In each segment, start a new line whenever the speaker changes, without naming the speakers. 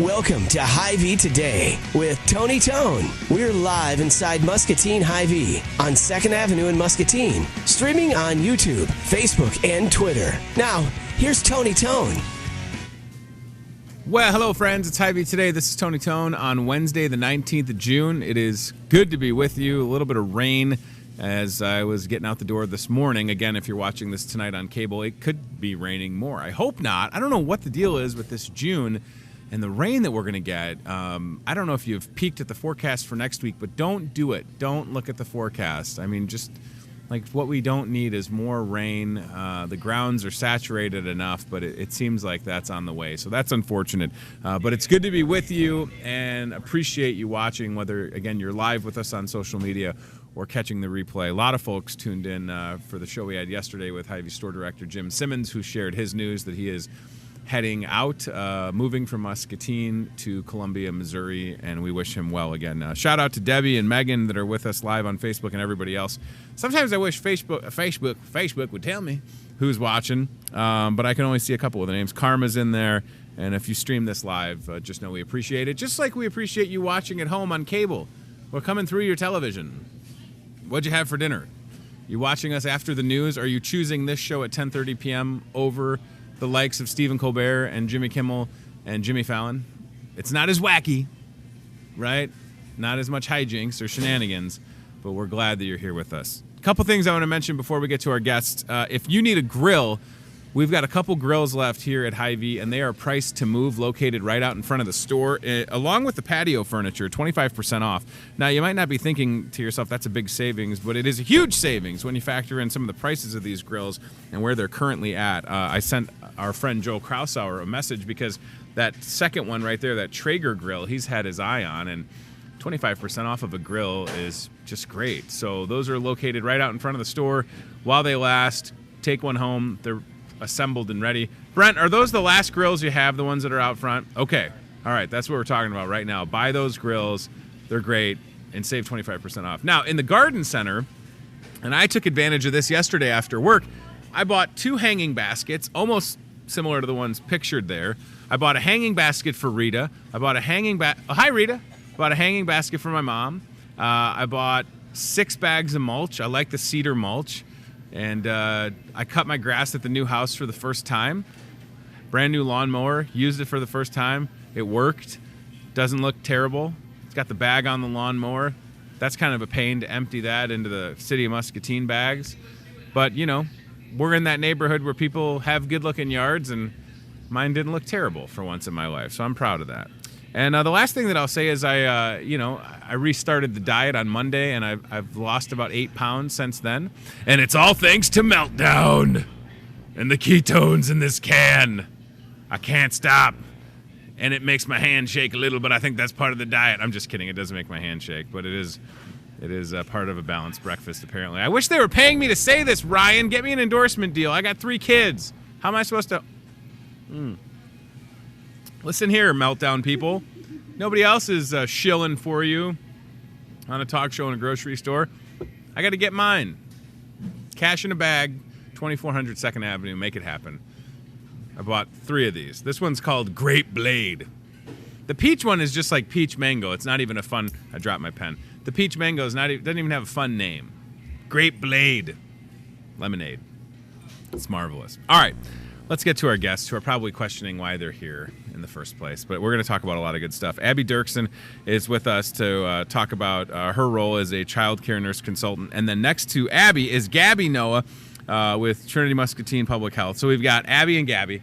Welcome to Hy-Vee Today with Tony Tone. We're live inside Muscatine Hy-Vee on 2nd Avenue in Muscatine, streaming on YouTube, Facebook, and Twitter. Now, here's Tony Tone.
Well, hello, friends. It's Hy-Vee Today. This is Tony Tone on Wednesday, the 19th of June. It is good to be with you. A little bit of rain as I was getting out the door this morning. Again, if you're watching this tonight on cable, it could be raining more. I hope not. I don't know what the deal is with this June and the rain that we're going to get. I don't know if you've peeked at the forecast for next week, but don't do it. Don't look at the forecast. I mean, just like what we don't need is more rain. The grounds are saturated enough, but it seems like that's on the way. So that's unfortunate. But it's good to be with you and appreciate you watching, whether, again, you're live with us on social media or catching the replay. A lot of folks tuned in for the show we had yesterday with Hy-Vee store director Jim Simmons, who shared his news that he is heading out, moving from Muscatine to Columbia, Missouri, and we wish him well again. Shout out to Debbie and Megan that are with us live on Facebook and everybody else. Sometimes I wish Facebook would tell me who's watching, but I can only see a couple of the names. Karma's in there, and if you stream this live, just know we appreciate it. Just like we appreciate you watching at home on cable. We're coming through your television. What'd you have for dinner? You watching us after the news? Are you choosing this show at 10:30 p.m. over the likes of Stephen Colbert and Jimmy Kimmel and Jimmy Fallon? It's not as wacky, right? Not as much hijinks or shenanigans, but we're glad that you're here with us. A couple things I want to mention before we get to our guests. If you need a grill, we've got a couple grills left here at Hy-Vee, and they are priced to move, located right out in front of the store, along with the patio furniture, 25% off. Now, you might not be thinking to yourself, that's a big savings, but it is a huge savings when you factor in some of the prices of these grills and where they're currently at. I sent our friend Joe Krausauer a message because that second one right there, that Traeger grill, he's had his eye on, and 25% off of a grill is just great. So those are located right out in front of the store. While they last, take one home. They're assembled and ready. Brent, are those the last grills you have, the ones that are out front? Okay. All right. That's what we're talking about right now. Buy those grills. They're great, and save 25% off. Now, in the garden center, and I took advantage of this yesterday after work, I bought 2 hanging baskets, almost similar to the ones pictured there. I bought a hanging basket for Rita. I bought a hanging hi, Rita. I bought a hanging basket for my mom. I bought 6 bags of mulch. I like the cedar mulch. And I cut my grass at the new house for the first time. Brand new lawnmower. Used it for the first time. It worked. Doesn't look terrible. It's got the bag on the lawnmower. That's kind of a pain to empty that into the City of Muscatine bags. But, you know, we're in that neighborhood where people have good-looking yards, and mine didn't look terrible for once in my life. So I'm proud of that. And the last thing that I'll say is I restarted the diet on Monday, and I've lost about 8 pounds since then. And it's all thanks to Meltdown and the ketones in this can. I can't stop. And it makes my hand shake a little, but I think that's part of the diet. I'm just kidding. It doesn't make my hand shake, but it is part of a balanced breakfast, apparently. I wish they were paying me to say this, Ryan. Get me an endorsement deal. I got 3 kids. How am I supposed to... Listen here, Meltdown people. Nobody else is shilling for you on a talk show in a grocery store. I got to get mine. Cash in a bag, 2400 2nd Avenue. Make it happen. I bought 3 of these. This one's called Grape Blade. The peach one is just like peach mango. It's not even a fun... I dropped my pen. The peach mango doesn't even have a fun name. Grape Blade. Lemonade. It's marvelous. All right. Let's get to our guests, who are probably questioning why they're here in the first place. But we're going to talk about a lot of good stuff. Abby Dirksen is with us to talk about her role as a child care nurse consultant. And then next to Abby is Gabby Noah with Trinity Muscatine Public Health. So we've got Abby and Gabby,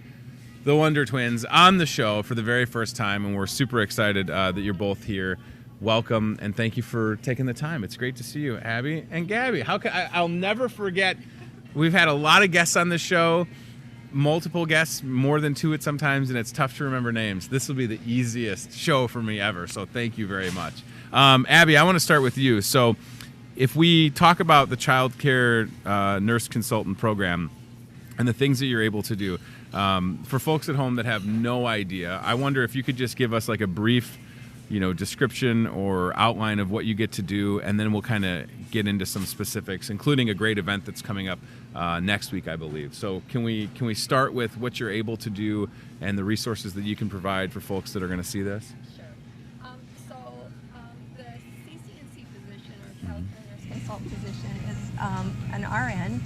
the Wonder Twins, on the show for the very first time. And we're super excited that you're both here. Welcome, and thank you for taking the time. It's great to see you, Abby and Gabby. I'll never forget, we've had a lot of guests on this show. Multiple guests, more than 2 at sometimes, and it's tough to remember names. This will be the easiest show for me ever, so thank you very much. Abby, I want to start with you. So if we talk about the child care nurse consultant program and the things that you're able to do, for folks at home that have no idea, I wonder if you could just give us like a brief description or outline of what you get to do, and then we'll kind of get into some specifics, including a great event that's coming up next week, I believe. So can we start with what you're able to do and the resources that you can provide for folks that are going to see this?
Sure. The CCNC position, or Child Care Nurse Consultant position, is an RN,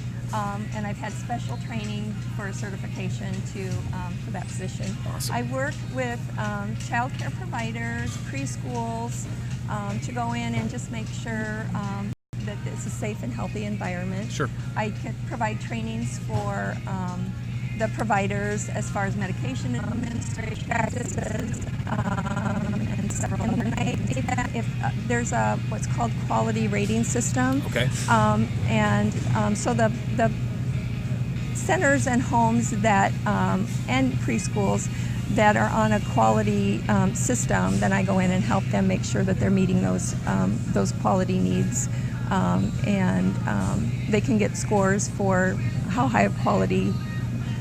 and I've had special training for certification for that position.
Awesome.
I work with child care providers, preschools, to go in and just make sure that it's a safe and healthy environment.
Sure.
I can provide trainings for the providers as far as medication administration practices, and several other. If there's a what's called quality rating system.
Okay.
So the centers and homes that and preschools that are on a quality system, then I go in and help them make sure that they're meeting those quality needs, and they can get scores for how high of quality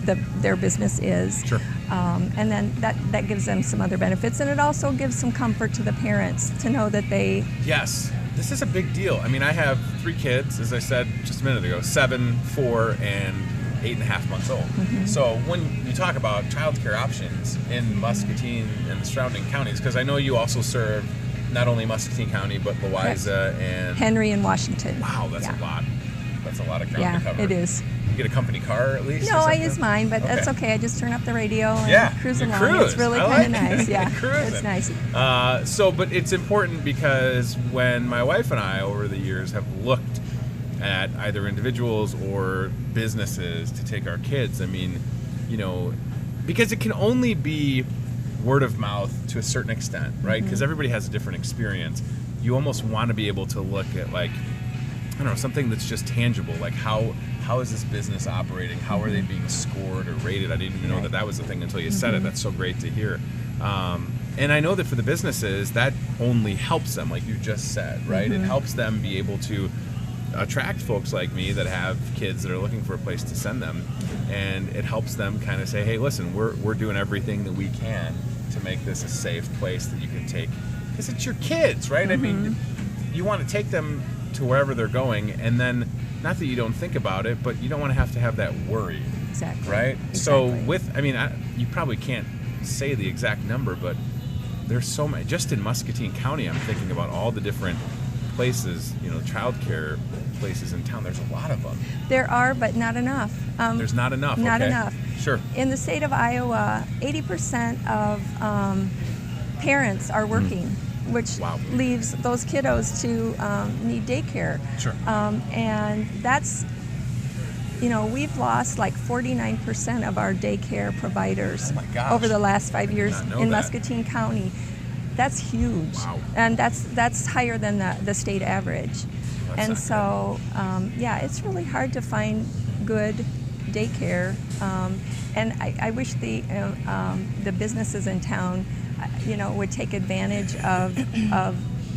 their business is.
Sure.
And then that gives them some other benefits, and it also gives some comfort to the parents to know that they...
Yes, this is a big deal. I mean, I have 3 kids, as I said just a minute ago, 7, 4, and 8.5 months old.
Mm-hmm.
So when you talk about childcare options in Muscatine and the surrounding counties, because I know you also serve not only Muscatine County, but Louisa and...
Henry and Washington.
Wow, that's a lot. That's a lot of ground to cover.
Yeah, it is.
You get a company car at least?
No, I use mine, but that's okay. I just turn up the radio and cruise along.
Cruise.
It's really kind of nice. Yeah, it's nice.
But it's important because when my wife and I, over the years, have looked at either individuals or businesses to take our kids, I mean, because it can only be word of mouth to a certain extent, right? Because everybody has a different experience. You almost want to be able to look at, like, I don't know, something that's just tangible, like how is this business operating? How are they being scored or rated? I didn't even know that was the thing until you said it. That's so great to hear. And I know that for the businesses, that only helps them, like you just said, right? It helps them be able to attract folks like me that have kids that are looking for a place to send them, and it helps them kind of say, hey, listen, we're doing everything that we can to make this a safe place that you can take, because it's your kids, right? I mean, you want to take them to wherever they're going, and then not that you don't think about it, but you don't want to have that worry.
Exactly.
Right?
Exactly.
So you probably can't say the exact number, but there's so many. Just in Muscatine County, I'm thinking about all the different places, childcare places in town. There's a lot of them.
There are, but not enough.
There's not enough.
Not
okay.
enough.
Sure.
In the state of Iowa, 80% of parents are working, which leaves those kiddos to need daycare.
Sure.
And that's, we've lost like 49% of our daycare providers over the last 5 years in Muscatine County. That's huge.
Wow.
And that's higher than the state average. It's really hard to find good daycare. And I wish the businesses in town would take advantage of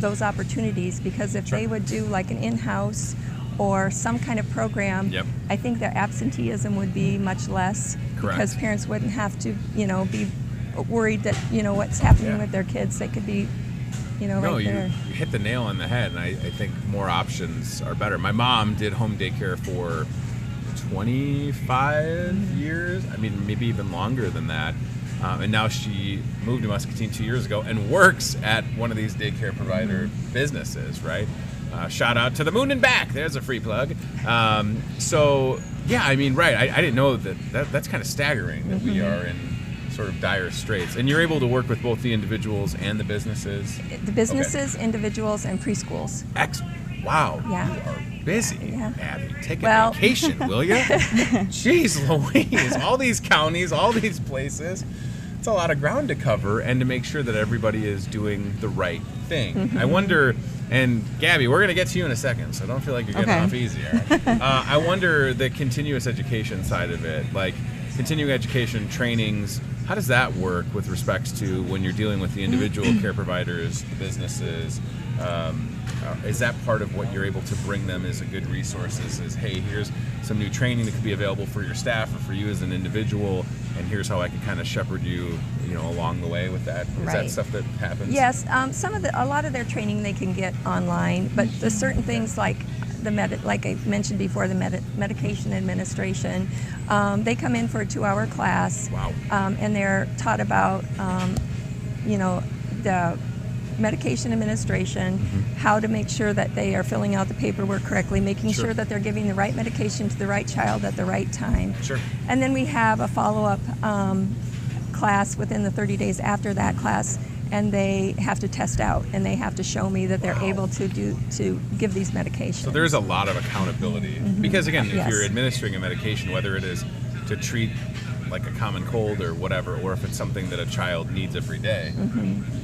those opportunities, because if they would do like an in-house or some kind of program, I think the absenteeism would be much less.
Correct.
Because parents wouldn't have to, be worried that, what's happening with their kids. They could be, right there.
You hit the nail on the head, and I think more options are better. My mom did home daycare for 25 years, maybe even longer than that. And now she moved to Muscatine 2 years ago and works at one of these daycare provider businesses, right? Shout out to the Moon and Back. There's a free plug. I didn't know that's kind of staggering that we are in sort of dire straits. And you're able to work with both the individuals and the busineses?
The businesses, individuals, and preschools.
Wow.
Yeah.
You are busy,
Yeah.
Abby. Take a vacation, will you? Jeez Louise. All these counties, all these places. It's a lot of ground to cover, and to make sure that everybody is doing the right thing. I wonder, and Gabby, we're going to get to you in a second, so don't feel like you're getting off easier. I wonder the continuous education side of it, like continuing education, trainings, how does that work with respects to when you're dealing with the individual care providers, the businesses? Is that part of what you're able to bring them as a good resource? Is hey, here's some new training that could be available for your staff or for you as an individual, and here's how I can kind of shepherd you, along the way with that. Is that stuff that happens?
Yes, a lot of their training they can get online, but there's certain things like like I mentioned before, the medication administration. They come in for a 2-hour class.
Wow.
And they're taught about, the medication administration, how to make sure that they are filling out the paperwork correctly, making sure that they're giving the right medication to the right child at the right time.
Sure.
And then we have a follow-up class within the 30 days after that class, and they have to test out, and they have to show me that they're able to give these medications.
So there's a lot of accountability because, again, if you're administering a medication, whether it is to treat like a common cold or whatever, or if it's something that a child needs every day,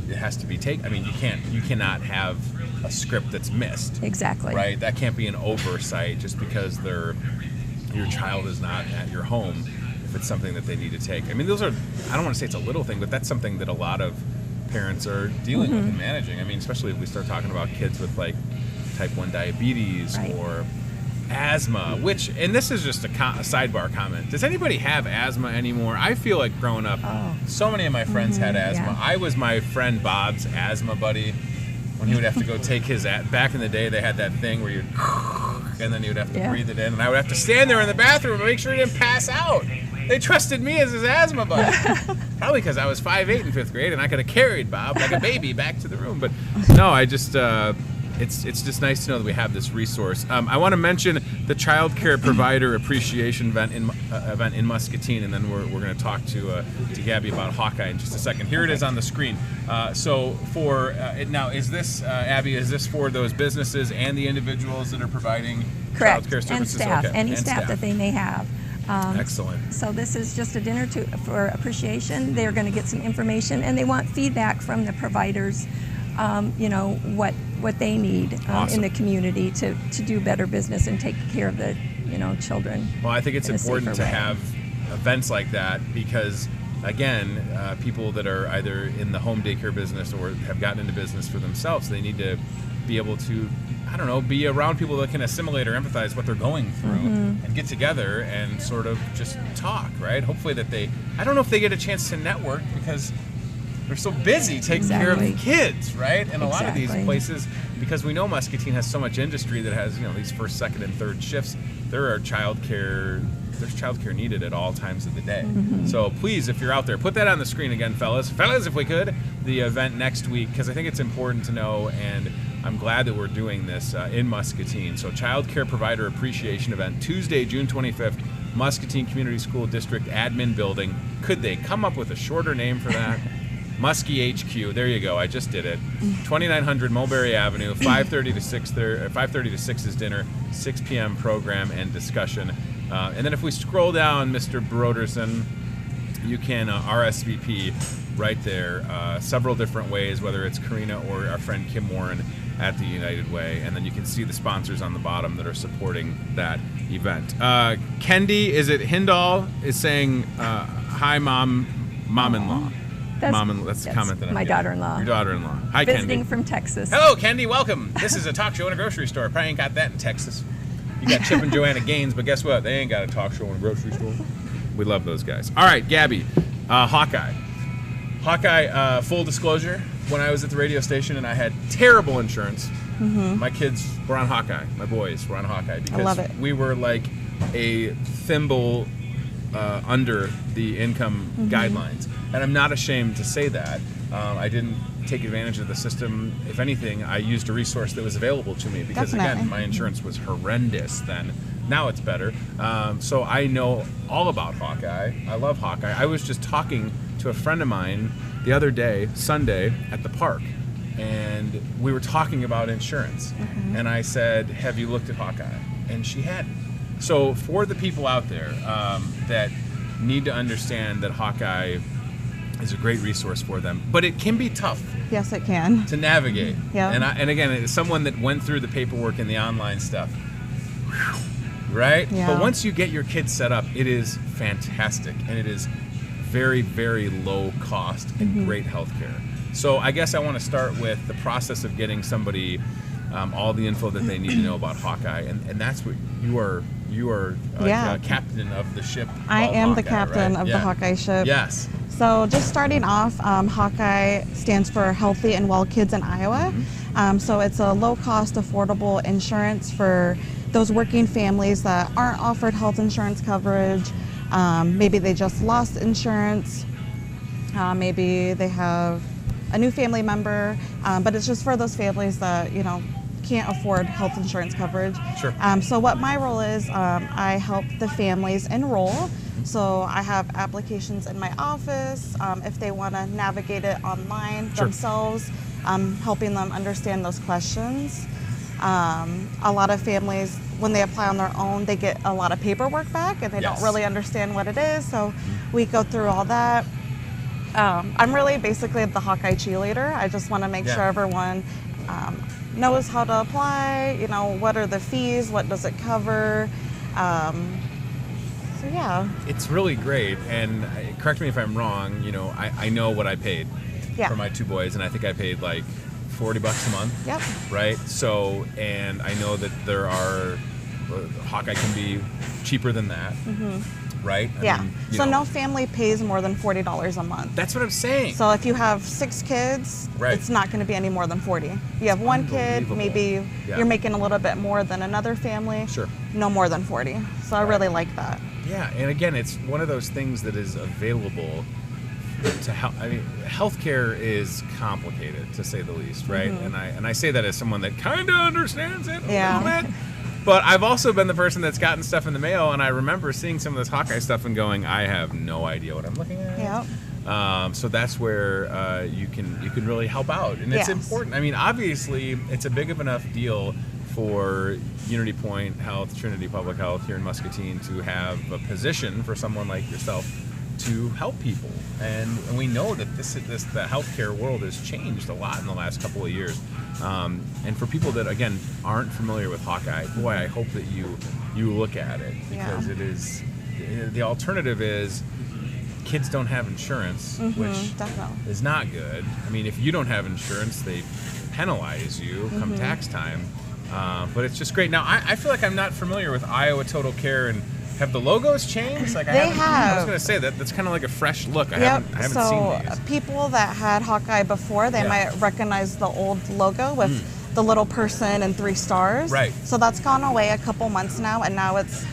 it has to be taken. I mean, you cannot have a script that's missed.
Exactly.
Right? That can't be an oversight just because your child is not at your home if it's something that they need to take. I mean, I don't want to say it's a little thing, but that's something that a lot of parents are dealing with and managing. I mean, especially if we start talking about kids with like type 1 diabetes or asthma, and this is just a sidebar comment. Does anybody have asthma anymore? I feel like growing up, so many of my friends had asthma.
Yeah.
I was my friend Bob's asthma buddy when he would have to go take his, back in the day, they had that thing where you'd, and then he would have to breathe it in, and I would have to stand there in the bathroom and make sure he didn't pass out. They trusted me as his asthma buddy. Probably because I was 5'8" in 5th grade, and I could have carried Bob like a baby back to the room. But no, I just, it's just nice to know that we have this resource. I want to mention the Child Care Provider Appreciation event in Muscatine, and then we're going to talk to Gabby about Hawkeye in just a second. Here it is on the screen. So for now, is this, Abby, is this for those businesses and the individuals that are providing child care services?
And staff,
okay.
any staff that they may have.
Excellent.
So this is just a dinner for appreciation. They're going to get some information, and they want feedback from the providers, what they need in the community to do better business and take care of the children.
Well, I think it's important to have events like that because, again, people that are either in the home daycare business or have gotten into business for themselves, they need to be able to, be around people that can assimilate or empathize what they're going through and get together and sort of just talk, right? Hopefully that I don't know if they get a chance to network because they're so busy taking care of the kids, right? And a lot of these places, because we know Muscatine has so much industry that has, these first, second, and third shifts, there's childcare needed at all times of the day. So please, if you're out there, put that on the screen again, fellas, if we could, the event next week, because I think it's important to know, and I'm glad that we're doing this in Muscatine. So Child Care Provider Appreciation Event, Tuesday, June 25th, Muscatine Community School District Admin Building. Could they come up with a shorter name for that? Muskie HQ. There you go. I just did it. 2900 Mulberry Avenue. 5:30 to 6:30. 5:30 to 6 is dinner. 6 p.m. program and discussion. And then if we scroll down, Mr. Broderson, you can RSVP right there. Several different ways, whether it's Karina or our friend Kim Warren at the United Way, and then you can see the sponsors on the bottom that are supporting that event. Kendi, is it Hindal, is saying, hi, mom-in-law. That's the comment that I'm
my
getting.
daughter-in-law.
Your daughter-in-law. Hi,
Visiting
Kendi.
from Texas.
Hello, Kendi. Welcome. This is a talk show in a grocery store. Probably ain't got that in Texas. You got Chip and Joanna Gaines, but guess what? They ain't got a talk show in a grocery store. We love those guys. All right, Gabby, Hawkeye. Hawkeye, full disclosure, when I was at the radio station and I had terrible insurance, my kids were on Hawkeye. My boys were on Hawkeye because
I love it.
We were like a thimble under the income guidelines. And I'm not ashamed to say that. I didn't take advantage of the system. If anything, I used a resource that was available to me because, again, my insurance was horrendous then. Now it's better. So I know all about Hawkeye. I love Hawkeye. I was just talking to a friend of mine the other day, Sunday, at the park, and we were talking about insurance. And I said, have you looked at Hawkeye? And she hadn't. So for the people out there that need to understand that Hawkeye is a great resource for them, but it can be tough.
Yes, it can.
To navigate.
Yeah.
And again, as someone that went through the paperwork and the online stuff, right?
Yeah.
But once you get your kids set up, it is fantastic, and it is very, very low cost and great health care. So I guess I want to start with the process of getting somebody all the info that they need to know about Hawkeye, and that's what you are captain of the ship.
I am
Hawkeye,
the captain
right?
of the Hawkeye ship.
Yes.
So just starting off, Hawkeye stands for Healthy and Well Kids in Iowa. So it's a low-cost, affordable insurance for those working families that aren't offered health insurance coverage. Maybe they just lost insurance. Maybe they have a new family member, but it's just for those families that, you know, can't afford health insurance coverage.
Sure.
So what my role is, I help the families enroll. So I have applications in my office. If they want to navigate it online themselves, I'm helping them understand those questions. A lot of families, when they apply on their own, they get a lot of paperwork back and they don't really understand what it is. So we go through all that. I'm really basically the Hawkeye cheerleader. I just want to make sure everyone knows how to apply, you know, what are the fees, what does it cover. So yeah.
It's really great, and correct me if I'm wrong, you know, I know what I paid for my two boys, and I think I paid like $40 a month.
Yep.
Right? So, and I know that there are, Hawkeye can be cheaper than that. Right? I mean,
so no family pays more than $40 a month.
That's what I'm saying.
So if you have 6 kids, it's not going to be any more than 40. You have one kid, maybe you're making a little bit more than another family.
Sure.
No more than 40. So I really like that.
Yeah, and again, it's one of those things that is available to help. I mean, healthcare is complicated, to say the least, right? And I say that as someone that kind of understands it a little bit. But I've also been the person that's gotten stuff in the mail, and I remember seeing some of this Hawkeye stuff and going, I have no idea what I'm looking at.
Yep.
So that's where you can really help out, and it's important. I mean, obviously, it's a big of enough deal for Unity Point Health, Trinity Public Health here in Muscatine to have a position for someone like yourself to help people, and we know that the healthcare world has changed a lot in the last couple of years. And for people that again aren't familiar with Hawkeye, boy, I hope that you look at it, because it is the alternative is kids don't have insurance, which is not good. I mean, if you don't have insurance, they penalize you come tax time. But it's just great. Now, I feel like I'm not familiar with Iowa Total Care, and have the logos changed? Like I was going to say that's kind of like a fresh look. I haven't seen these.
So people that had Hawkeye before, they might recognize the old logo with the little person and 3 stars.
Right.
So that's gone away a couple months now, and now it's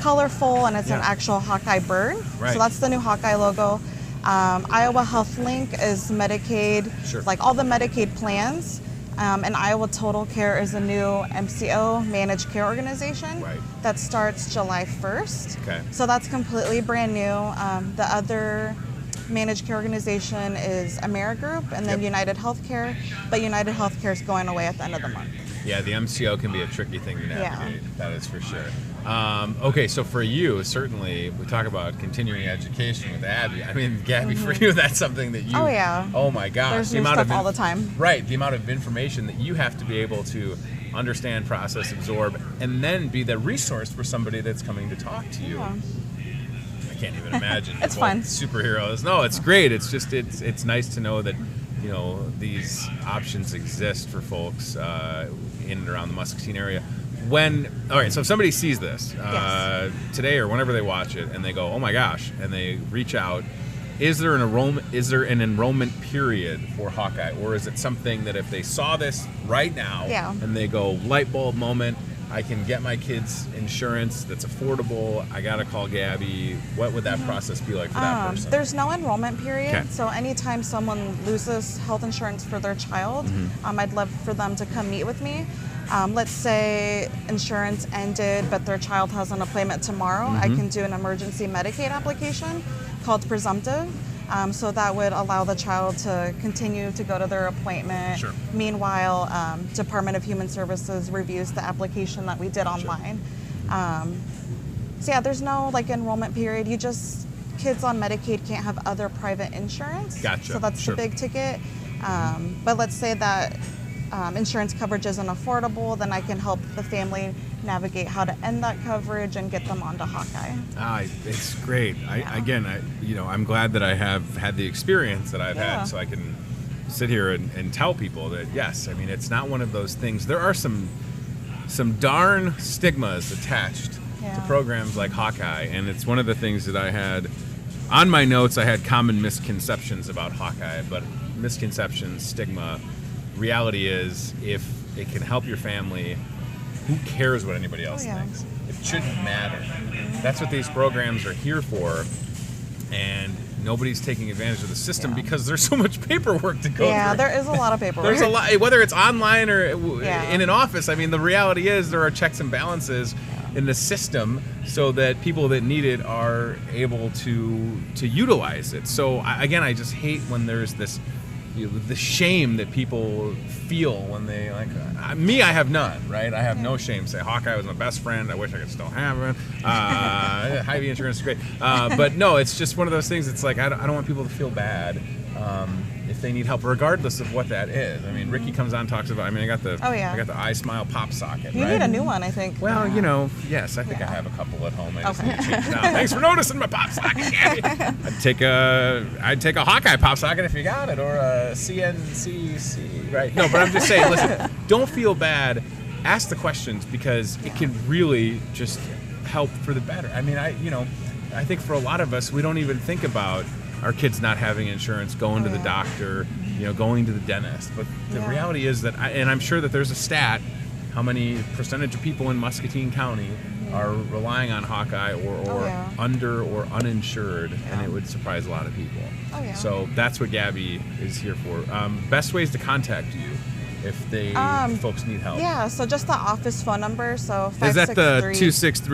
colorful, and it's an actual Hawkeye bird.
Right.
So that's the new Hawkeye logo. Iowa Health Link is Medicaid, like all the Medicaid plans. And Iowa Total Care is a new MCO, managed care organization, that starts July 1st.
Okay.
So that's completely brand new. The other managed care organization is Amerigroup, and then United Healthcare, but United Healthcare is going away at the end of the month.
Yeah, the MCO can be a tricky thing to navigate. That is for sure. Okay, so for you, certainly, we talk about continuing education with Abby. I mean, Gabby, for you, that's something that you... Oh, my gosh.
There's new stuff all the time.
Right, the amount of information that you have to be able to understand, process, absorb, and then be the resource for somebody that's coming to talk to you. I can't even imagine.
It's fun.
Superheroes. No, it's great. It's just, it's nice to know that, you know, these options exist for folks in and around the Muscatine area. All right, so if somebody sees this today or whenever they watch it and they go, oh my gosh, and they reach out, is there an enrollment period for Hawkeye, or is it something that if they saw this right now and they go, light bulb moment, I can get my kids insurance that's affordable, I gotta call Gabby, what would that process be like for that person?
There's no enrollment period, so anytime someone loses health insurance for their child, I'd love for them to come meet with me. Let's say insurance ended, but their child has an appointment tomorrow. I can do an emergency Medicaid application called presumptive. So that would allow the child to continue to go to their appointment. Meanwhile, Department of Human Services reviews the application that we did online. So yeah, there's no like enrollment period. Kids on Medicaid can't have other private insurance. So that's the big ticket. But let's say that insurance coverage isn't affordable, then I can help the family navigate how to end that coverage and get them onto Hawkeye.
It's great. I'm glad that I have had the experience that I've had, so I can sit here and tell people that yes, I mean, it's not one of those things. There are some darn stigmas attached to programs like Hawkeye, and it's one of the things that I had on my notes. I had common misconceptions about Hawkeye, but misconceptions, stigma. Reality is, if it can help your family, who cares what anybody else thinks? It shouldn't matter. That's what these programs are here for, and nobody's taking advantage of the system because there's so much paperwork to go through.
Yeah, there is a lot of paperwork.
There's a lot, whether it's online or in an office. I mean, the reality is there are checks and balances in the system so that people that need it are able to utilize it. So again, I just hate when there's this, the shame that people feel when they me. I have none, right? I have no shame. Say Hawkeye was my best friend. I wish I could still have it. Hy-Vee insurance is great, but no, it's just one of those things. It's like I don't want people to feel bad if they need help, regardless of what that is. I mean, Ricky comes on and talks about. I mean, I got the I Smile pop socket.
You need a new one, I think.
Well, yes, I think I have a couple at home. I just need to change it out. Thanks for noticing my pop socket, Gabby. I'd take a Hawkeye pop socket if you got it, or a CNCC, right? No, but I'm just saying, listen, don't feel bad. Ask the questions, because it can really just help for the better. I mean, I think for a lot of us, we don't even think about our kids not having insurance, going to the doctor, going to the dentist. But the reality is that, and I'm sure that there's a stat, how many percentage of people in Muscatine County are relying on Hawkeye or under or uninsured, and it would surprise a lot of people. So that's what Gabby is here for. Best ways to contact you if folks need help.
Yeah, so just the office phone number. So 563.
Is that the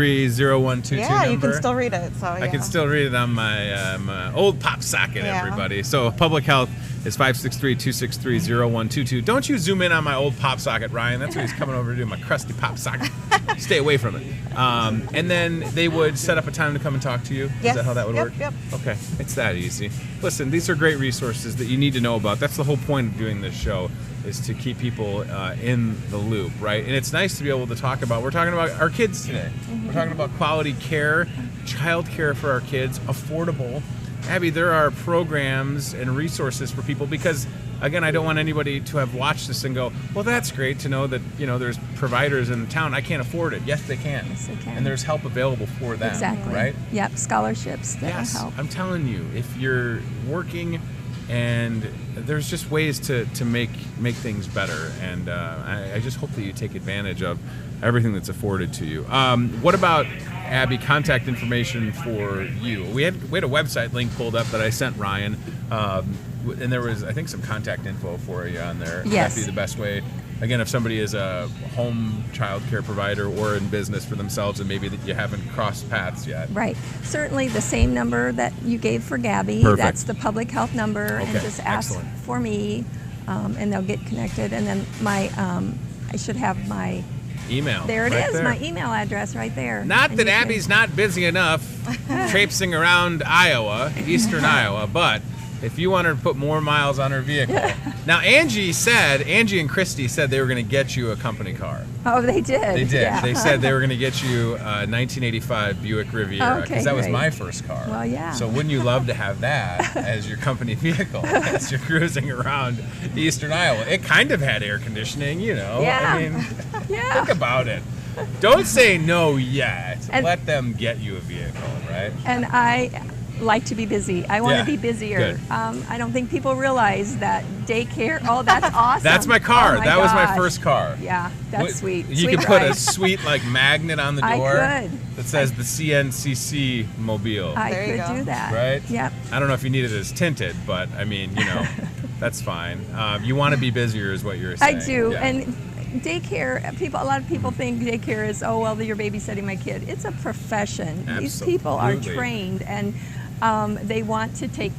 263-0122
yeah,
number?
You can still read it. So
I can still read it on my old pop socket, everybody. So public health is 563-263-0122. Don't you zoom in on my old pop socket, Ryan. That's what he's coming over to do, my crusty pop socket. Stay away from it. And then they would set up a time to come and talk to you?
Yes.
Is that how that would work?
Yep.
Okay, it's that easy. Listen, these are great resources that you need to know about. That's the whole point of doing this show, is to keep people in the loop, right? And it's nice to be able to talk about, we're talking about our kids today. We're talking about quality care, child care for our kids, affordable. Abby, there are programs and resources for people, because, again, I don't want anybody to have watched this and go, well, that's great to know that, there's providers in town. I can't afford it. Yes, they can.
Yes, they can.
And there's help available for them,
exactly.
right?
Yep, scholarships that help.
I'm telling you, if you're working, and there's just ways to make things better, and I just hope that you take advantage of everything that's afforded to you. What about, Abby, contact information for you? We had a website link pulled up that I sent Ryan, and there was, I think, some contact info for you on there.
Yes.
That'd be the best way. Again, if somebody is a home child care provider or in business for themselves, and maybe that you haven't crossed paths yet.
Right. Certainly the same number that you gave for Gabby.
Perfect.
That's the public health number.
Okay.
And just ask for me, and they'll get connected. And then my, I should have my
email.
There it
right
is,
there.
my email address right there.
Not that Abby's not busy enough traipsing around Iowa, eastern Iowa, but if you want her to put more miles on her vehicle. Now, Angie and Christy said they were going to get you a company car.
Oh, they did.
They did.
Yeah.
They said they were going to get you a 1985 Buick Riviera, because that was
great.
my first car.
Well, yeah.
So wouldn't you love to have that as your company vehicle as you're cruising around eastern Iowa? It kind of had air conditioning,
Yeah.
I mean,
Yeah.
think about it. Don't say no yet.
And
let them get you a vehicle, right?
And I like to be busy. I want to be busier.
Good.
I don't think people realize that daycare. Oh, that's awesome.
That's my car.
Oh my
that was my
gosh.
first car.
Yeah, that's sweet.
You could put a sweet magnet on the door
I could.
that says the CNCC Mobile.
I
There you
could
go.
do that.
Right?
Yep.
I don't know if you need it as tinted, but I mean, that's fine. You want to be busier is what you're saying.
I do.
Yeah.
And daycare, a lot of people think daycare is, oh, well, you're babysitting my kid. It's a profession. These people are
Absolutely.
trained, and they want to take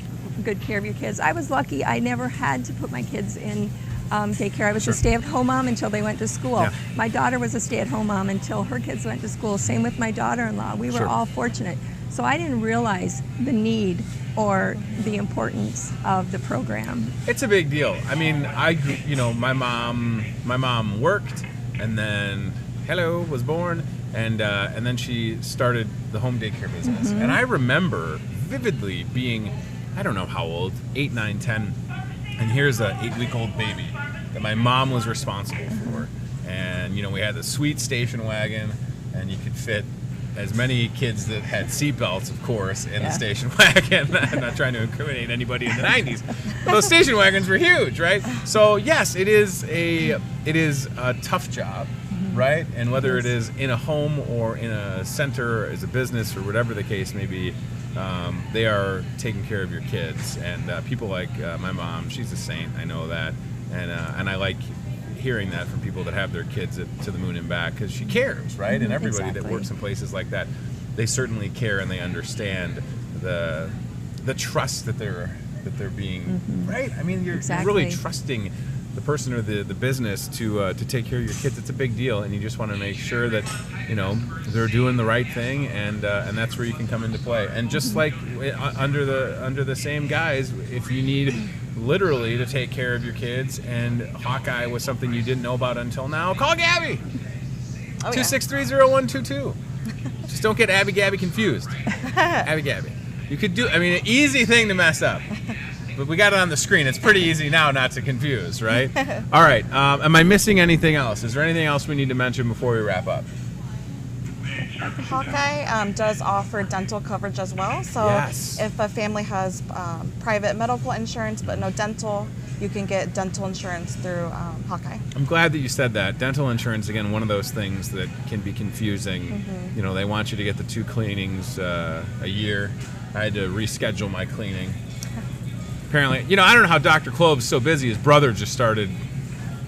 good care of your kids. I was lucky. I never had to put my kids in daycare. I was a stay-at-home mom until they went to school.
Yeah.
My daughter was a stay-at-home mom until her kids went to school. Same with my daughter-in-law. We were all fortunate. So I didn't realize the need or the importance of the program.
It's a big deal. I mean, my mom worked, and then was born, and then she started the home daycare business.
Mm-hmm.
And I remember vividly being, I don't know how old, 8, 9, 10, and here's a 8-week-old baby that my mom was responsible for. And we had the sweet station wagon, and you could fit as many kids that had seatbelts, of course, in the station wagon. I'm not trying to incriminate anybody in the 90s, but those station wagons were huge, right? So yes, it is a tough job, right? And whether it is in a home or in a center as a business or whatever the case may be, they are taking care of your kids. And people like my mom, she's a saint. I know that, and I like hearing that from people that have their kids to the moon and back, because she cares, right? And everybody that works in places like that, they certainly care and they understand the trust that they're being, right? I mean, you're really trusting the person or the business to take care of your kids. It's a big deal, and you just want to make sure that they're doing the right thing, and that's where you can come into play. And just like under the same guise, if you need literally to take care of your kids and Hawkeye was something you didn't know about until now, call Gabby. 263-0122. Just don't get Abby Gabby confused. Abby Gabby. You could do, I mean, an easy thing to mess up. But we got it on the screen. It's pretty easy now not to confuse, right? All right. Am I missing anything else? Is there anything else we need to mention before we wrap up?
Hawkeye does offer dental coverage as well. So if a family has private medical insurance but no dental, you can get dental insurance through Hawkeye.
I'm glad that you said that. Dental insurance, again, one of those things that can be confusing. They want you to get the 2 cleanings a year. I had to reschedule my cleaning. Apparently, I don't know how Dr. Clove's so busy. His brother just started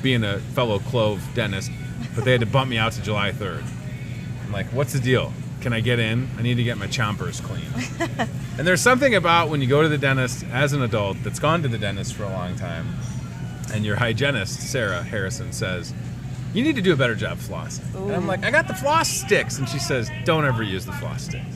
being a fellow Clove dentist, but they had to bump me out to July 3rd. I'm like, what's the deal? Can I get in? I need to get my chompers clean. And there's something about when you go to the dentist as an adult that's gone to the dentist for a long time, and your hygienist, Sarah Harrison, says, you need to do a better job flossing. And I'm like, I got the floss sticks. And she says, don't ever use the floss sticks.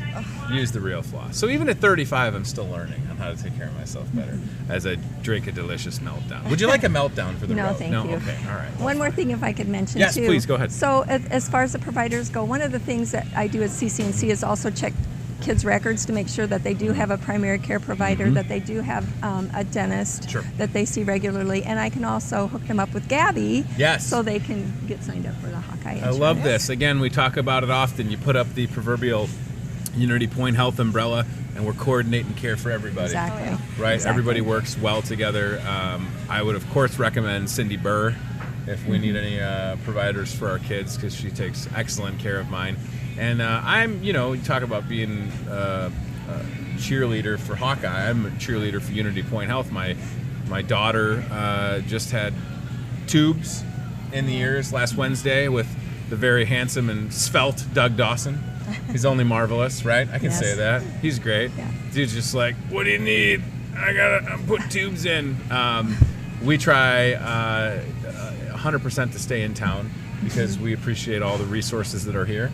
Use the real floss. So even at 35, I'm still learning on how to take care of myself better as I drink a delicious meltdown. Would you like a meltdown for the road?
Thank you.
Okay, all right.
One more thing if I could mention,
yes,
too.
Yes, please, go ahead.
So as far as the providers go, one of the things that I do at CC&C is also check kids' records to make sure that they do have a primary care provider, that they do have a dentist that they see regularly, and I can also hook them up with Gabby so they can get signed up for the Hawkeye insurance.
I love this. Again, we talk about it often. You put up the proverbial Unity Point Health umbrella, and we're coordinating care for everybody.
Exactly.
Right?
Exactly.
Everybody works well together. I would, of course, recommend Cindy Burr if we need any providers for our kids, because she takes excellent care of mine. And you talk about being a cheerleader for Hawkeye. I'm a cheerleader for Unity Point Health. My daughter just had tubes in the ears last Wednesday with the very handsome and svelte Doug Dawson. He's only marvelous, right? I can say that. He's great. Yeah. Dude's just like, what do you need? I'm putting tubes in. We try 100% to stay in town because we appreciate all the resources that are here,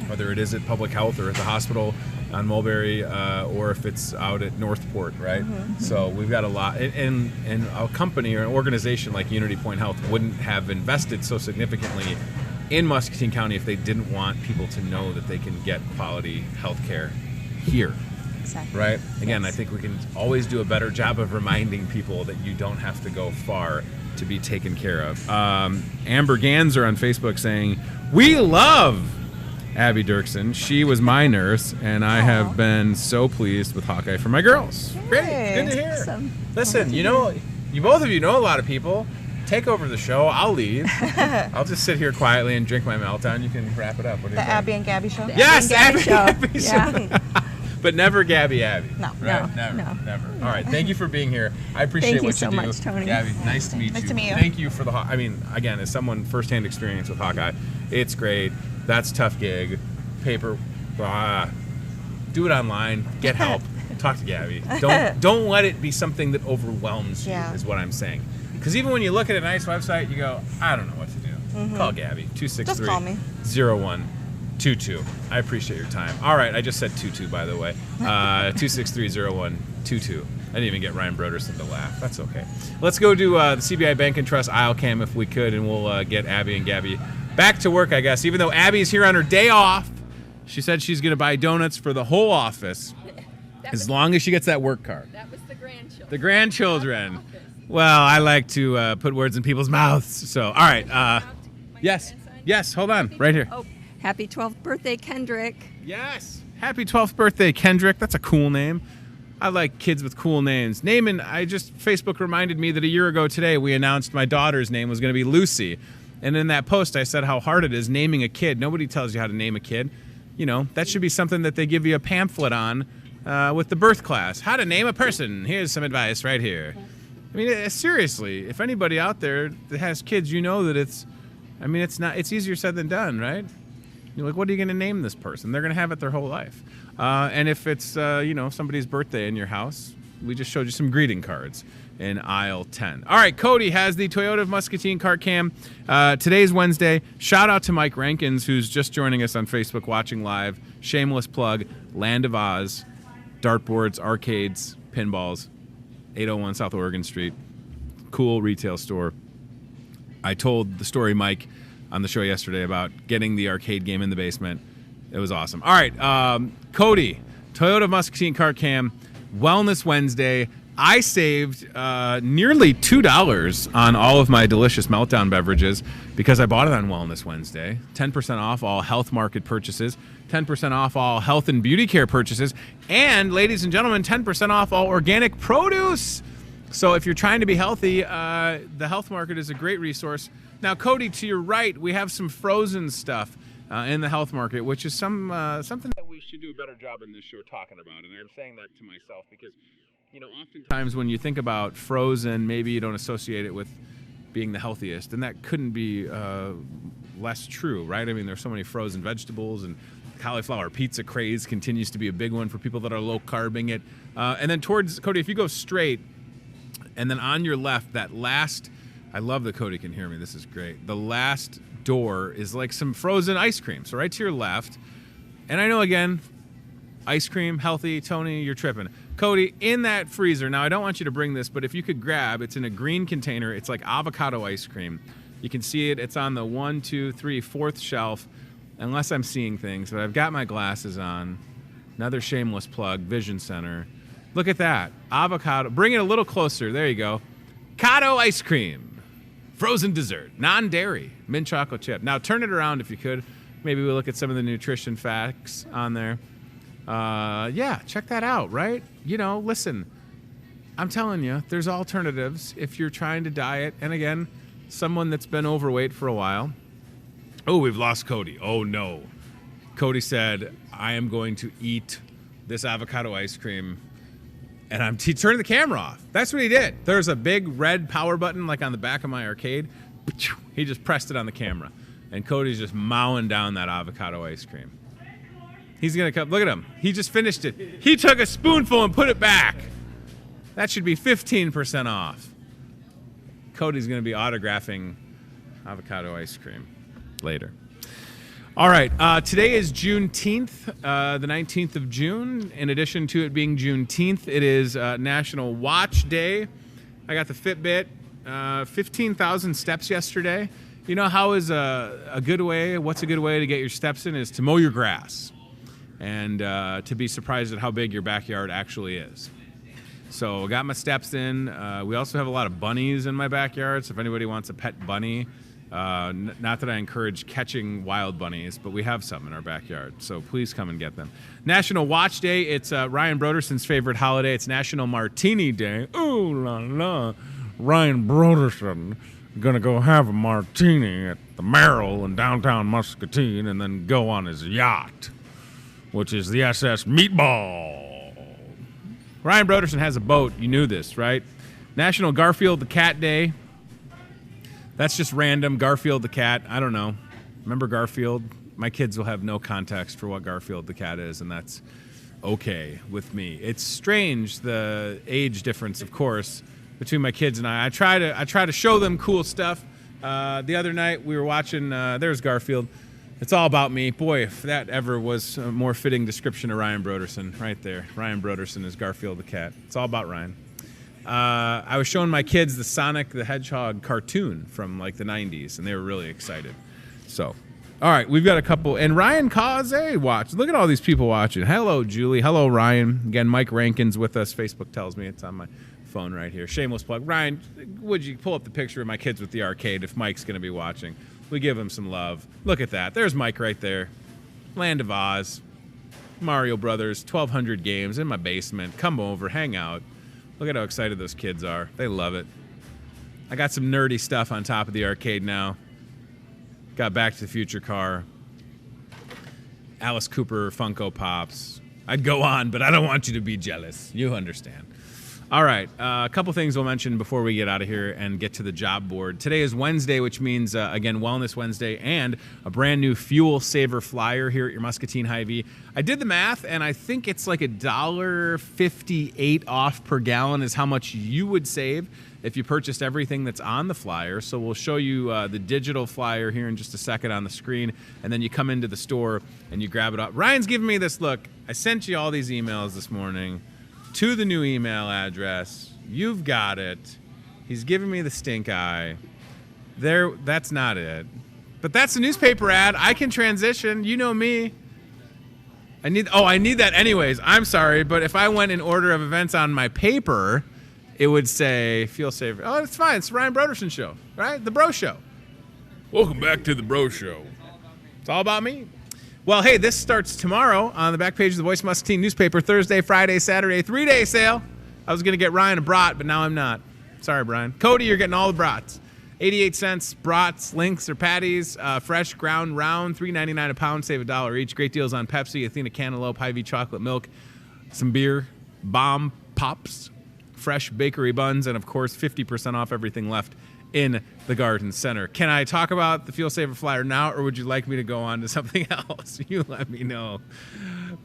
whether it is at public health or at the hospital on Mulberry, or if it's out at Northport, right? So we've got a lot, and a company or an organization like Unity Point Health wouldn't have invested so significantly in Muscatine County if they didn't want people to know that they can get quality health care here.
Exactly.
Right? Again, I think we can always do a better job of reminding people that you don't have to go far to be taken care of. Amber Ganser on Facebook saying, we love Abby Dirksen. She was my nurse, and I have been so pleased with Hawkeye for my girls. Great. Good to hear.
Awesome.
Listen, you both of you know a lot of people. Take over the show. I'll leave. I'll just sit here quietly and drink my meltdown. You can wrap it up. What do you think?
Abby and Gabby show?
Yes, Abby
and
Gabby show. But never Gabby Abby.
No.
Right?
No.
Never. All right. Thank you for being here. I appreciate what you do.
Thank you so much, Tony.
Gabby, nice to meet you.
Nice to meet you.
Thank you for the again, as someone firsthand experience with Hawkeye, it's great. That's a tough gig. Paper. Do it online. Get help. Talk to Gabby. Don't let it be something that overwhelms you, is what I'm saying. Because even when you look at a nice website, you go, I don't know what to do. Call Gabby. 263-0122. I appreciate your time. All right, I just said 22, by the way. 263-0122. I didn't even get Ryan Broderson to laugh. That's okay. Let's go to the CBI Bank and Trust aisle cam if we could, and we'll get Abby and Gabby back to work, I guess. Even though Abby's here on her day off, she said she's going to buy donuts for the whole office as long as she gets that work card.
That was the grandchildren.
The grandchildren. Well, I like to put words in people's mouths. So, all right. Yes. Hold on. Right here.
Oh,
Happy 12th birthday, Kendrick.
Yes. Happy 12th birthday, Kendrick. That's a cool name. I like kids with cool names. Facebook reminded me that a year ago today we announced my daughter's name was going to be Lucy. And in that post I said how hard it is naming a kid. Nobody tells you how to name a kid. You know, that should be something that they give you a pamphlet on with the birth class. How to name a person. Here's some advice right here. I mean, seriously, if anybody out there that has kids, you know that it's easier said than done, right? You're like, what are you going to name this person? They're going to have it their whole life. And if it's, somebody's birthday in your house, we just showed you some greeting cards in aisle 10. All right, Cody has the Toyota of Muscatine cart cam. Today's Wednesday. Shout out to Mike Rankins, who's just joining us on Facebook watching live. Shameless plug, Land of Oz, dartboards, arcades, pinballs, 801 South Oregon Street. Cool retail store. I told the story, Mike, on the show yesterday about getting the arcade game in the basement. It was awesome. All right, Cody, Toyota Muscatine cart cam, Wellness Wednesday. I saved nearly $2 on all of my delicious Meltdown beverages because I bought it on Wellness Wednesday. 10% off all health market purchases, 10% off all health and beauty care purchases, and, ladies and gentlemen, 10% off all organic produce. So if you're trying to be healthy, the health market is a great resource. Now, Cody, to your right, we have some frozen stuff in the health market, which is something that we should do a better job in this show talking about. And I'm saying that to myself because, oftentimes when you think about frozen, maybe you don't associate it with being the healthiest. And that couldn't be less true, right? I mean, there's so many frozen vegetables, and cauliflower pizza craze continues to be a big one for people that are low-carbing it. And then towards, Cody, if you go straight, and then on your left, that last, I love that Cody can hear me. This is great. The last door is like some frozen ice cream. So right to your left. And I know, again, ice cream, healthy. Tony, you're tripping. Cody, in that freezer, now I don't want you to bring this, but if you could grab, it's in a green container. It's like avocado ice cream. You can see it. It's on the 1, 2, 3, 4th shelf, unless I'm seeing things. But I've got my glasses on. Another shameless plug, Vision Center. Look at that. Avocado. Bring it a little closer. There you go. Avocado ice cream. Frozen dessert. Non-dairy. Mint chocolate chip. Now turn it around if you could. Maybe we look at some of the nutrition facts on there. Check that out, right? Listen. I'm telling you, there's alternatives if you're trying to diet. And again, someone that's been overweight for a while. Oh, we've lost Cody. Oh, no. Cody said, I am going to eat this avocado ice cream. And he turned the camera off. That's what he did. There's a big red power button like on the back of my arcade. He just pressed it on the camera. And Cody's just mowing down that avocado ice cream. He's going to come. Look at him. He just finished it. He took a spoonful and put it back. That should be 15% off. Cody's going to be autographing avocado ice cream later. All right, today is Juneteenth, the 19th of June. In addition to it being Juneteenth, it is National Watch Day. I got the Fitbit, 15,000 steps yesterday. You know how is a good way, what's a good way to get your steps in is to mow your grass and to be surprised at how big your backyard actually is. So I got my steps in. We also have a lot of bunnies in my backyard, so if anybody wants a pet bunny, not that I encourage catching wild bunnies, but we have some in our backyard, so please come and get them. National Watch Day, it's Ryan Broderson's favorite holiday. It's National Martini Day. Ooh la la, Ryan Broderson gonna go have a martini at the Merrill in downtown Muscatine and then go on his yacht, which is the SS Meatball. Ryan Broderson has a boat. You knew this, right? National Garfield the Cat Day. That's just random. Garfield the cat. I don't know. Remember Garfield? My kids will have no context for what Garfield the cat is, and that's okay with me. It's strange, the age difference, of course, between my kids and I. I try to show them cool stuff. The other night we were watching. There's Garfield. It's all about me. Boy, if that ever was a more fitting description of Ryan Broderson, right there. Ryan Broderson is Garfield the cat. It's all about Ryan. I was showing my kids the Sonic the Hedgehog cartoon from like the 90s, and they were really excited. So, all right, we've got a couple. And Ryan Kaze watched. Look at all these people watching. Hello, Julie. Hello, Ryan. Again, Mike Rankin's with us. Facebook tells me it's on my phone right here. Shameless plug. Ryan, would you pull up the picture of my kids with the arcade if Mike's going to be watching? We give him some love. Look at that. There's Mike right there. Land of Oz. Mario Brothers. 1,200 games in my basement. Come over. Hang out. Look at how excited those kids are. They love it. I got some nerdy stuff on top of the arcade now. Got Back to the Future car. Alice Cooper Funko Pops. I'd go on, but I don't want you to be jealous. You understand. All right, a couple things we'll mention before we get out of here and get to the job board. Today is Wednesday, which means, again, Wellness Wednesday and a brand new Fuel Saver flyer here at your Muscatine Hy-Vee. I did the math, and I think it's like $1.58 off per gallon is how much you would save if you purchased everything that's on the flyer. So we'll show you the digital flyer here in just a second on the screen, and then you come into the store and you grab it up. Ryan's giving me this look. I sent you all these emails this morning to the new email address. You've got it. He's giving me the stink eye. There, that's not it. But that's a newspaper ad. I can transition. You know me. I need that anyways. I'm sorry, but if I went in order of events on my paper, it would say Fuel Saver. Oh, it's fine. It's the Ryan Broderson Show, right? The Bro Show. Welcome back to the Bro Show. It's all about me. Well, hey, this starts tomorrow on the back page of the Voice Muscatine newspaper. Thursday, Friday, Saturday, 3-day sale. I was going to get Ryan a brat, but now I'm not. Sorry, Brian. Cody, you're getting all the brats. 88 cents brats, links, or patties. Fresh, ground, round, $3.99 a pound. Save $1 each. Great deals on Pepsi, Athena Cantaloupe, Hy-Vee chocolate milk, some beer, bomb pops, fresh bakery buns, and, of course, 50% off everything left in the garden center. Can I talk about the Fuel Saver flyer now, or would you like me to go on to something else? You let me know.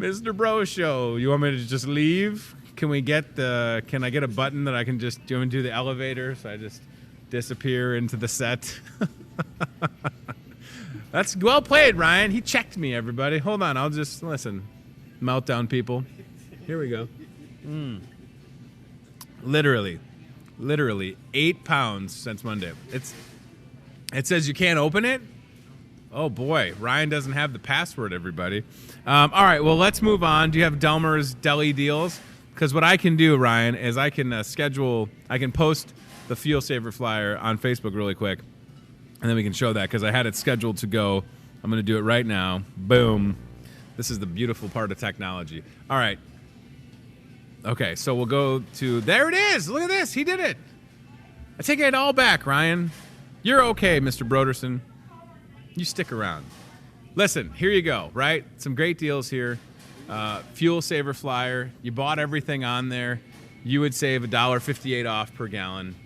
Mr. Bro Show, you want me to just leave? Can I get a button that I can just do and do the elevator so I just disappear into the set? That's well played, Ryan. He checked me, everybody. Hold on, I'll just listen. Meltdown, people. Here we go. Literally 8 pounds since Monday. It says you can't open it. Oh boy, Ryan doesn't have the password, everybody. All right, well, let's move on. Do you have Delmer's Deli Deals? Because what I can do, Ryan, is I can post the Fuel Saver flyer on Facebook really quick, and then we can show that because I had it scheduled to go. I'm going to do it right now. Boom. This is the beautiful part of technology. All right. Okay, so we'll go to... There it is! Look at this! He did it! I take it all back, Ryan. You're okay, Mr. Broderson. You stick around. Listen, here you go, right? Some great deals here. Fuel Saver flyer. You bought everything on there. You would save $1.58 off per gallon.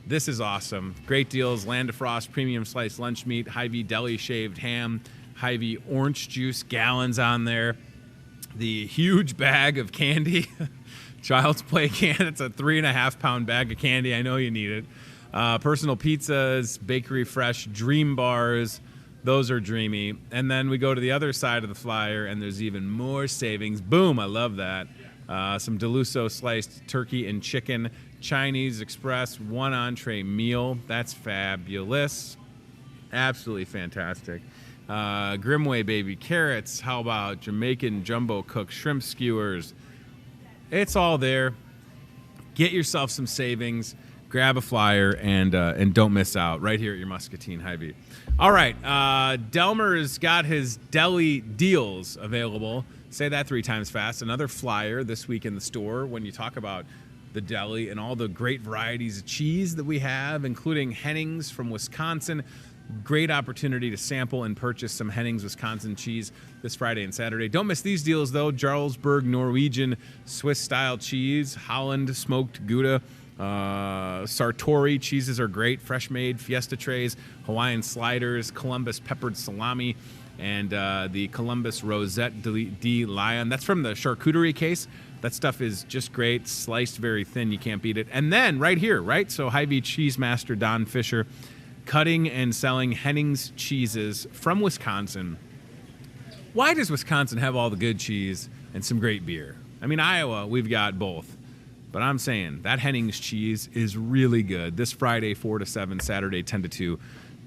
This is awesome. Great deals. Land of Frost Premium Sliced Lunch Meat. Hy-Vee Deli Shaved Ham. Hy-Vee Orange Juice gallons on there. The huge bag of candy. Child's Play can. It's a 3.5-pound bag of candy. I know you need it. Personal pizzas, Bakery Fresh, Dream Bars. Those are dreamy. And then we go to the other side of the flyer, and there's even more savings. Boom, I love that. Some Deluso sliced turkey and chicken. Chinese Express, 1 entree meal. That's fabulous. Absolutely fantastic. Grimway baby carrots. How about Jamaican jumbo cooked shrimp skewers? It's all there. Get yourself some savings. Grab a flyer and don't miss out right here at your Muscatine Hy-Vee. All right, Delmer's got his deli deals available. Say that 3 times fast. Another flyer this week in the store when you talk about the deli and all the great varieties of cheese that we have, including Hennings from Wisconsin. Great opportunity to sample and purchase some Hennings Wisconsin cheese this Friday and Saturday. Don't miss these deals, though. Jarlsberg Norwegian Swiss-style cheese, Holland smoked Gouda, Sartori cheeses are great, fresh-made Fiesta trays, Hawaiian sliders, Columbus peppered salami, and the Columbus Rosette de Lion. That's from the charcuterie case. That stuff is just great, sliced very thin. You can't beat it. And then right here, right? So Hy-Vee Cheese Master Don Fisher, cutting and selling Hennings cheeses from Wisconsin. Why does Wisconsin have all the good cheese and some great beer? I mean, Iowa, we've got both. But I'm saying that Hennings cheese is really good. This Friday, 4 to 7, Saturday, 10 to 2.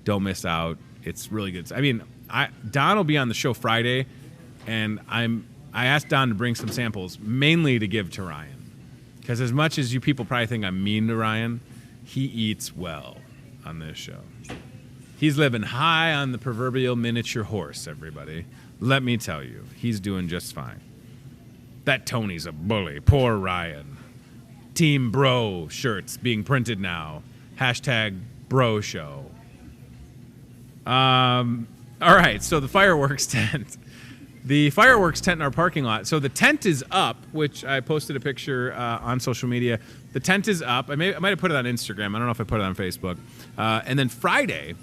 Don't miss out. It's really good. I mean, Don will be on the show Friday, and I asked Don to bring some samples, mainly to give to Ryan. Because as much as you people probably think I'm mean to Ryan, he eats well on this show. He's living high on the proverbial miniature horse, everybody. Let me tell you, he's doing just fine. That Tony's a bully. Poor Ryan. Team Bro shirts being printed now. Hashtag Bro Show. All right, so the fireworks tent. The fireworks tent in our parking lot. So the tent is up, which I posted a picture on social media. The tent is up. I might have put it on Instagram. I don't know if I put it on Facebook. And then Friday,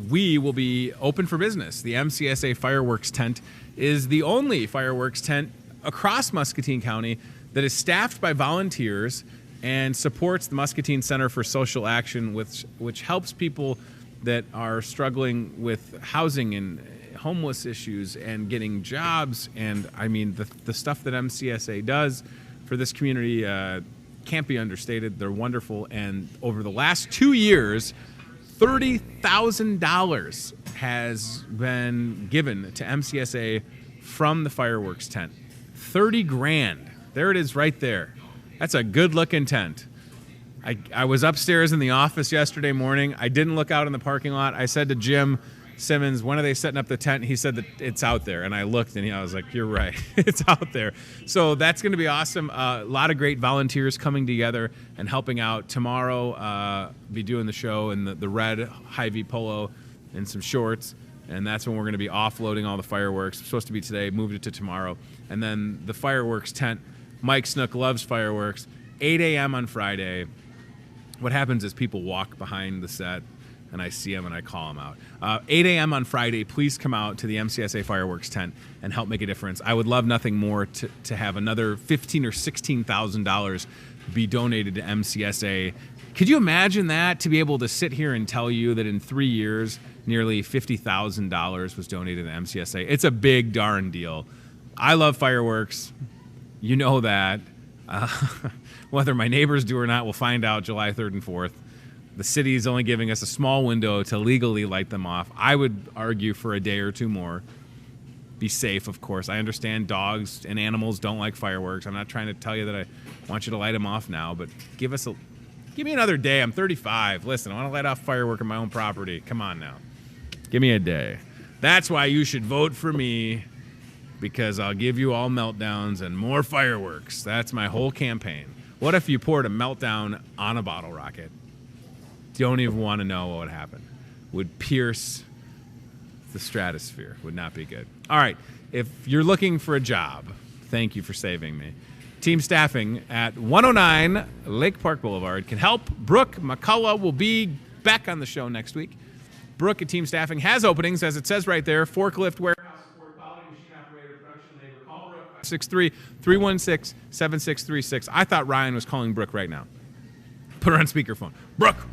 we will be open for business. The MCSA fireworks tent is the only fireworks tent across Muscatine County that is staffed by volunteers and supports the Muscatine Center for Social Action, which helps people that are struggling with housing and homeless issues and getting jobs. And I mean, the stuff that MCSA does for this community can't be understated. They're wonderful. And over the last 2 years, $30,000 has been given to MCSA from the fireworks tent. 30 grand. There it is right there. That's a good looking tent. I was upstairs in the office yesterday morning. I didn't look out in the parking lot. I said to Jim Simmons, when are they setting up the tent? He said that it's out there. And I looked and I was like, you're right. It's out there. So that's going to be awesome. A lot of great volunteers coming together and helping out. Tomorrow, be doing the show in the red Hy-Vee polo and some shorts. And that's when we're going to be offloading all the fireworks. It's supposed to be today, moved it to tomorrow. And then the fireworks tent, Mike Snook loves fireworks, 8 a.m. on Friday. What happens is people walk behind the set, and I see them and I call them out. 8 a.m. on Friday, please come out to the MCSA fireworks tent and help make a difference. I would love nothing more to have another $15,000 or $16,000 be donated to MCSA. Could you imagine that, to be able to sit here and tell you that in 3 years, nearly $50,000 was donated to MCSA? It's a big darn deal. I love fireworks. You know that. Whether my neighbors do or not, we'll find out July 3rd and 4th. The city is only giving us a small window to legally light them off. I would argue for a day or two more. Be safe, of course. I understand dogs and animals don't like fireworks. I'm not trying to tell you that I want you to light them off now, but give me another day. I'm 35. Listen, I want to light off firework on my own property. Come on now. Give me a day. That's why you should vote for me, because I'll give you all meltdowns and more fireworks. That's my whole campaign. What if you poured a meltdown on a bottle rocket? Don't even want to know what would happen. Would pierce the stratosphere. Would not be good. All right. If you're looking for a job, thank you for saving me. Team staffing at 109 Lake Park Boulevard can help. Brooke McCullough will be back on the show next week. Brooke at Team Staffing has openings, as it says right there. Forklift, warehouse support, quality machine operator, production labor. Call Brooke 663-316-7636. I thought Ryan was calling Brooke right now. Put her on speakerphone. Brooke,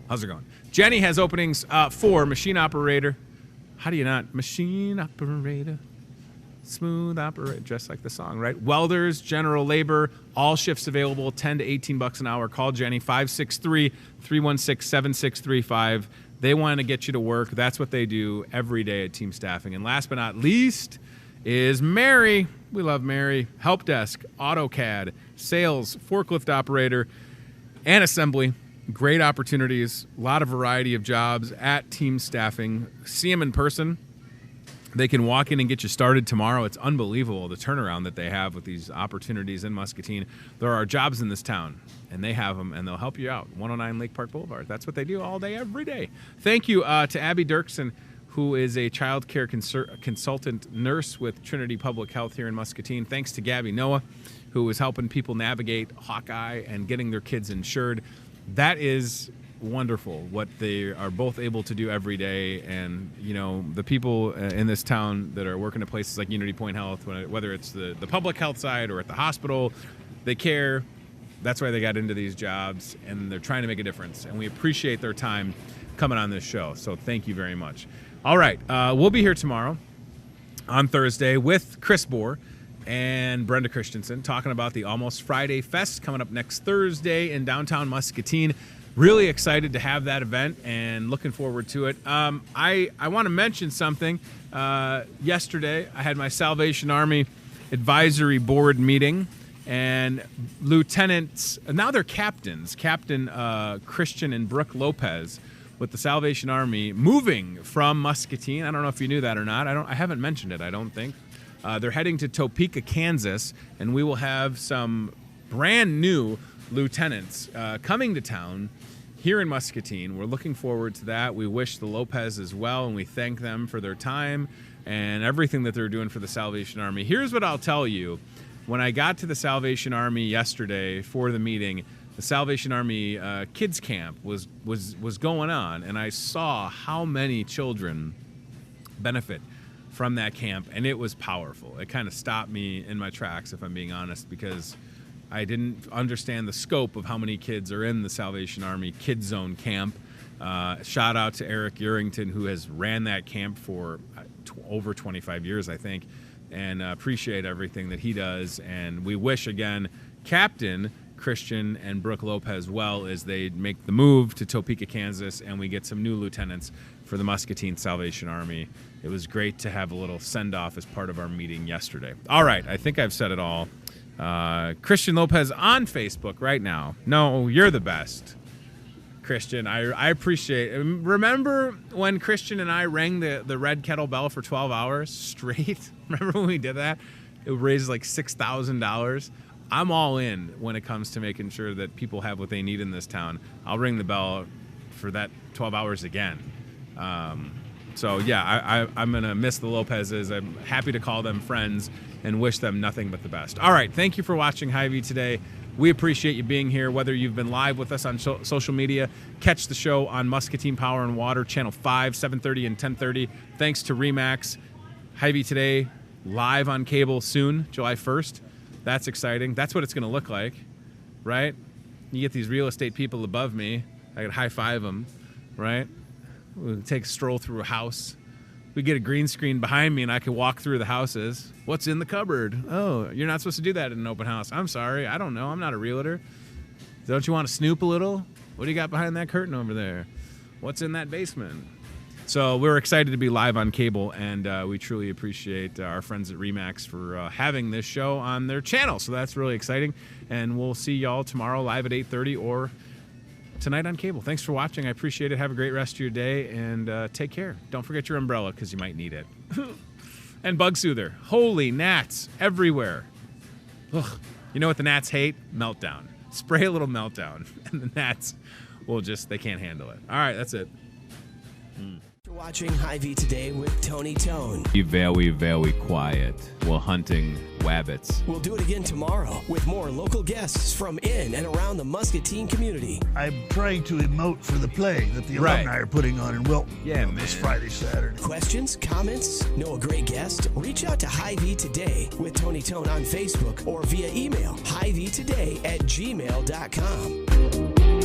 how's it going? Jenny has openings for machine operator. How do you not? Machine operator. Smooth operator, just like the song, right? Welders, general labor, all shifts available, $10 to $18 an hour. Call Jenny, 563-316-7635. They want to get you to work. That's what they do every day at Team Staffing. And last but not least is Mary. We love Mary. Help desk, AutoCAD, sales, forklift operator, and assembly. Great opportunities, a lot of variety of jobs at Team Staffing. See them in person. They can walk in and get you started tomorrow. It's unbelievable, the turnaround that they have with these opportunities in Muscatine. There are jobs in this town, and they have them, and they'll help you out. 109 Lake Park Boulevard. That's what they do all day, every day. Thank you to Abby Dirksen, who is a child care consultant nurse with Trinity Public Health here in Muscatine. Thanks to Gabby Noah, who is helping people navigate Hawkeye and getting their kids insured. That is wonderful what they are both able to do every day. And you know, the people in this town that are working at places like Unity Point Health, whether it's the public health side or at the hospital, they care. That's why they got into these jobs, and they're trying to make a difference, and we appreciate their time coming on this show. So thank you very much. All right, we'll be here tomorrow on Thursday with Chris Bohr and Brenda Christensen talking about the Almost Friday Fest coming up next Thursday in downtown Muscatine. Really excited to have that event and looking forward to it. I want to mention something. Yesterday, I had my Salvation Army Advisory Board meeting, and lieutenants, now they're captains, Captain Christian and Brooke Lopez, with the Salvation Army moving from Muscatine. I don't know if you knew that or not. I haven't mentioned it, I don't think. They're heading to Topeka, Kansas, and we will have some brand new lieutenants coming to town here in Muscatine. We're looking forward to that. We wish the Lopezes well, and we thank them for their time and everything that they're doing for the Salvation Army. Here's what I'll tell you. When I got to the Salvation Army yesterday for the meeting, the Salvation Army kids camp was going on, and I saw how many children benefit from that camp, and it was powerful. It kind of stopped me in my tracks, if I'm being honest, because I didn't understand the scope of how many kids are in the Salvation Army Kid Zone camp. Shout out to Eric Urington, who has ran that camp for over 25 years, I think, and appreciate everything that he does. And we wish, again, Captain Christian and Brooke Lopez well as they make the move to Topeka, Kansas, and we get some new lieutenants for the Muscatine Salvation Army. It was great to have a little send-off as part of our meeting yesterday. All right, I think I've said it all. Christian Lopez on Facebook right now. No, you're the best, Christian. I appreciate it. Remember when Christian and I rang the red kettlebell for 12 hours straight? Remember when we did that? It raised like $6,000. I'm all in when it comes to making sure that people have what they need in this town. I'll ring the bell for that 12 hours again. So, yeah, I'm going to miss the Lopezes. I'm happy to call them friends and wish them nothing but the best. All right, thank you for watching Hy-Vee today. We appreciate you being here, whether you've been live with us on social media. Catch the show on Muscatine Power and Water, Channel 5, 7:30 and 10:30. Thanks to RE/MAX. Hy-Vee today, live on cable soon, July 1st. That's exciting. That's what it's going to look like, right? You get these real estate people above me. I could high-five them, right? We'll take a stroll through a house. We get a green screen behind me, and I can walk through the houses. What's in the cupboard? Oh, you're not supposed to do that in an open house. I'm sorry. I don't know. I'm not a realtor. Don't you want to snoop a little? What do you got behind that curtain over there? What's in that basement? So we're excited to be live on cable, and we truly appreciate our friends at RE/MAX for having this show on their channel. So that's really exciting, and we'll see y'all tomorrow live at 8:30 or tonight on cable. Thanks for watching. I appreciate it. Have a great rest of your day, and take care. Don't forget your umbrella because you might need it. And Bug Soother. Holy gnats everywhere. Ugh. You know what the gnats hate? Meltdown. Spray a little Meltdown, and the gnats will they can't handle it. All right, that's it.
Watching Hy-Vee today with Tony Tone.
Be very, very quiet while hunting wabbits.
We'll do it again tomorrow with more local guests from in and around the Muscatine community.
I'm trying to emote for the play that the alumni are putting on in Wilton this Friday, Saturday.
Questions, comments, know a great guest? Reach out to Hy-Vee today with Tony Tone on Facebook or via email, hyveetoday@gmail.com.